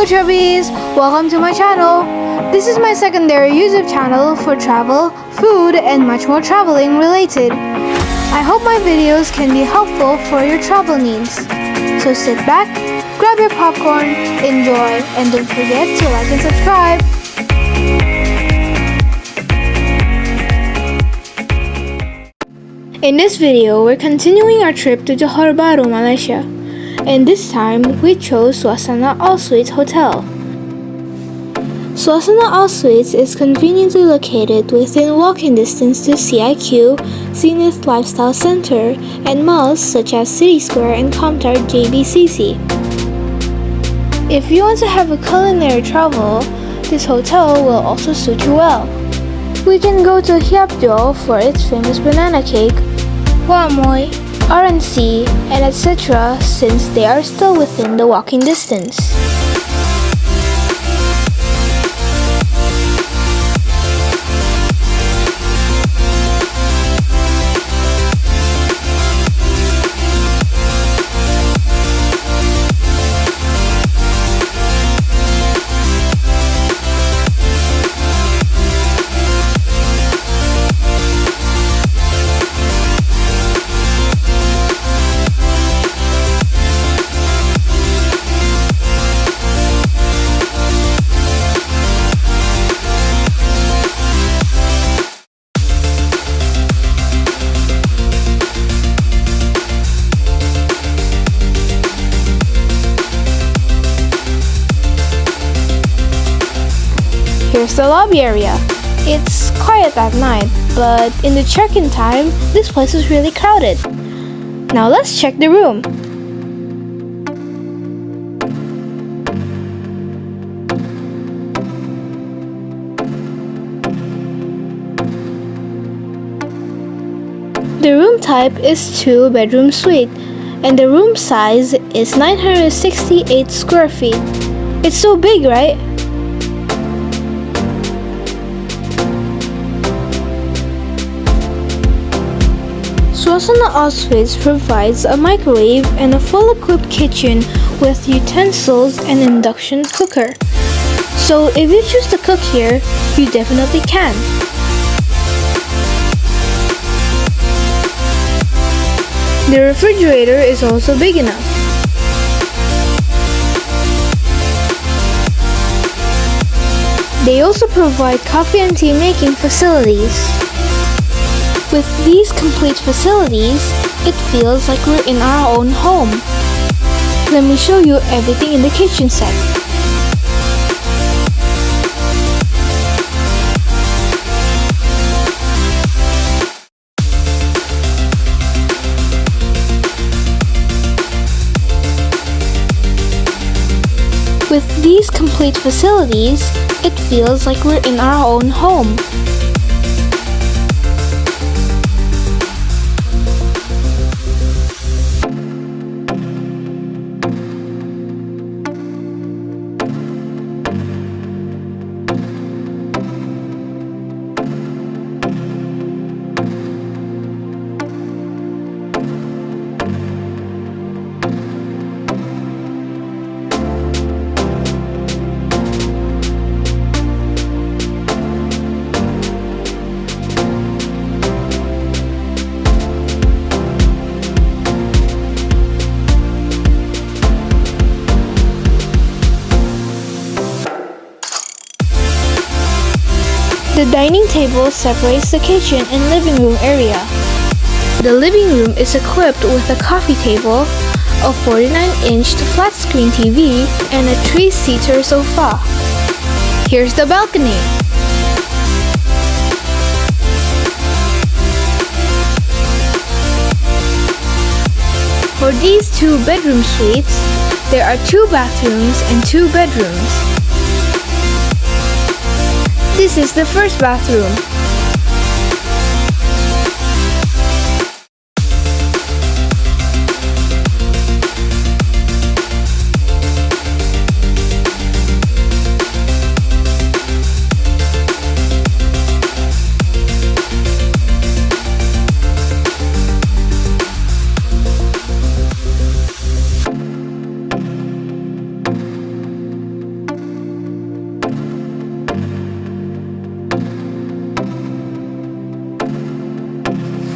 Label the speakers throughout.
Speaker 1: Chubbies! Welcome to my channel. This is my secondary YouTube channel for travel, food, and much more traveling related. I hope my videos can be helpful for your travel needs. So sit back, grab your popcorn, enjoy, and don't forget to like and subscribe. In this video, we're continuing our trip to Johor Bahru, Malaysia. And this time, we chose Suasana All Suites Hotel. Suasana All Suites is conveniently located within walking distance to CIQ, Zenith Lifestyle Center, and malls such as City Square and Comtar JBCC. If you want to have a culinary travel, this hotel will also suit you well. We can go to Hiapjo for its famous banana cake, Huamoy, RNC, and etc. since they are still within the walking distance. Here's the lobby area. It's quiet at night, but in the check-in time, this place is really crowded. Now let's check the room. The room type is 2-bedroom suite, and the room size is 968 square feet. It's so big, right? Suasana All Suites provides a microwave and a full-equipped kitchen with utensils and induction cooker. So if you choose to cook here, you definitely can. The refrigerator is also big enough. They also provide coffee and tea making facilities. With these complete facilities, it feels like we're in our own home. Let me show you everything in the kitchen set. With these complete facilities, it feels like we're in our own home. The dining table separates the kitchen and living room area. The living room is equipped with a coffee table, a 49-inch flat-screen TV, and a 3-seater sofa. Here's the balcony. For these 2-bedroom suites, there are 2 bathrooms and 2 bedrooms. This is the first bathroom.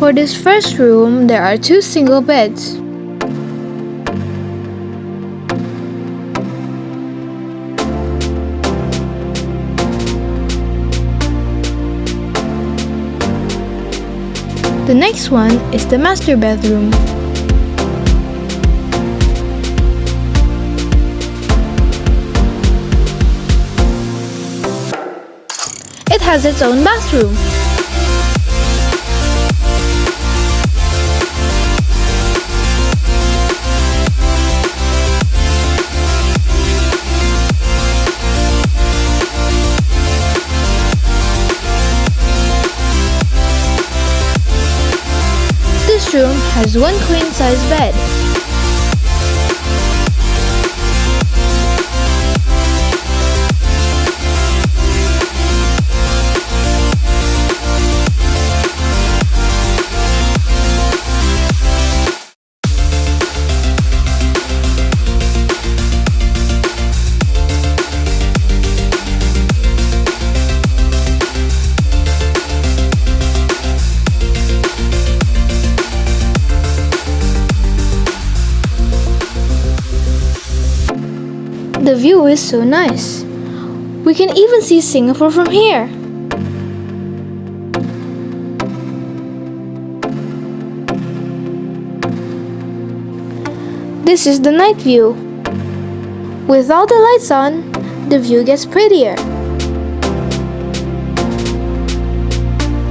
Speaker 1: For this first room, there are 2 single beds. The next one is the master bedroom. It has its own bathroom. This room has 1 queen-size bed. The view is so nice. We can even see Singapore from here. This is the night view. With all the lights on, the view gets prettier.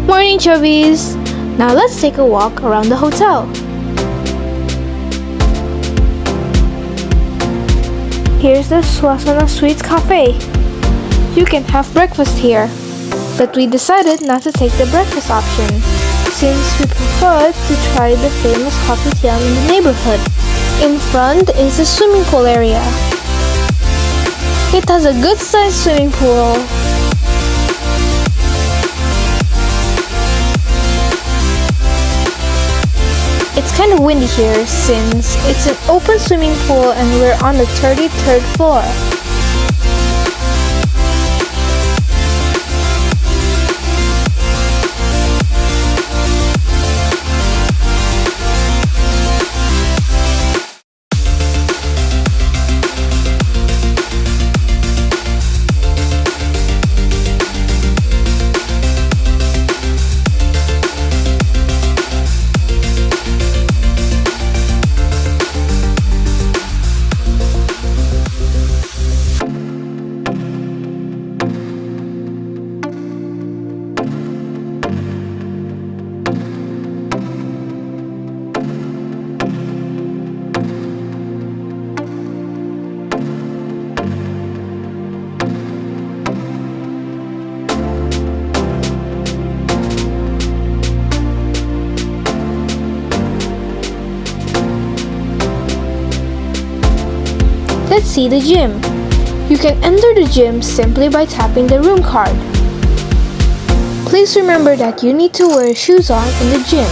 Speaker 1: Morning, Chubbies! Now let's take a walk around the hotel. Here's the Suasana Sweets Cafe. You can have breakfast here, but we decided not to take the breakfast option since we preferred to try the famous kopitiam in the neighborhood. In front is a swimming pool area. It has a good-sized swimming pool. It's kind of windy here since it's an open swimming pool and we're on the 33rd floor. Let's see the gym. You can enter the gym simply by tapping the room card. Please remember that you need to wear shoes on in the gym.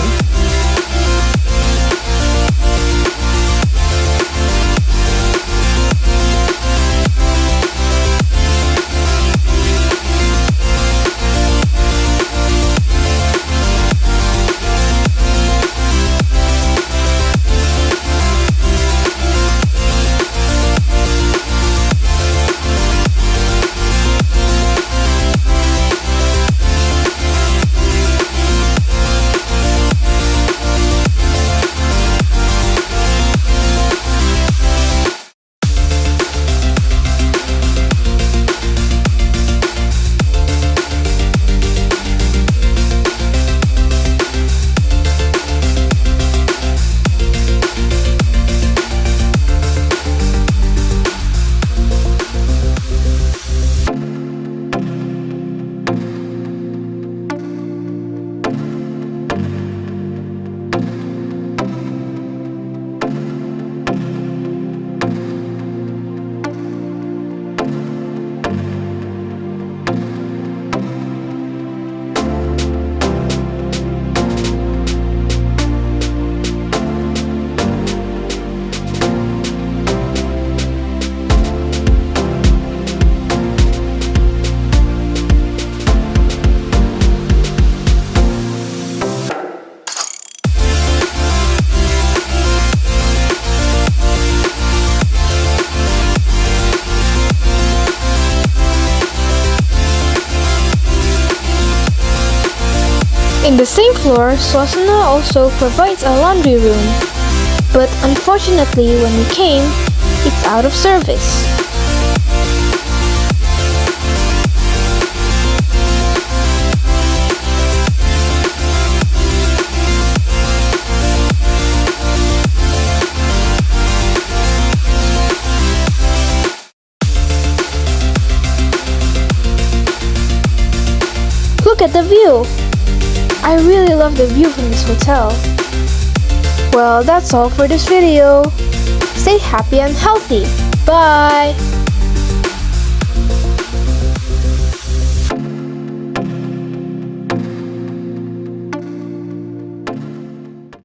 Speaker 1: On the same floor, Suasana also provides a laundry room. But unfortunately, when we came, it's out of service. Look at the view! I really love the view from this hotel. Well, that's all for this video. Stay happy and healthy. Bye!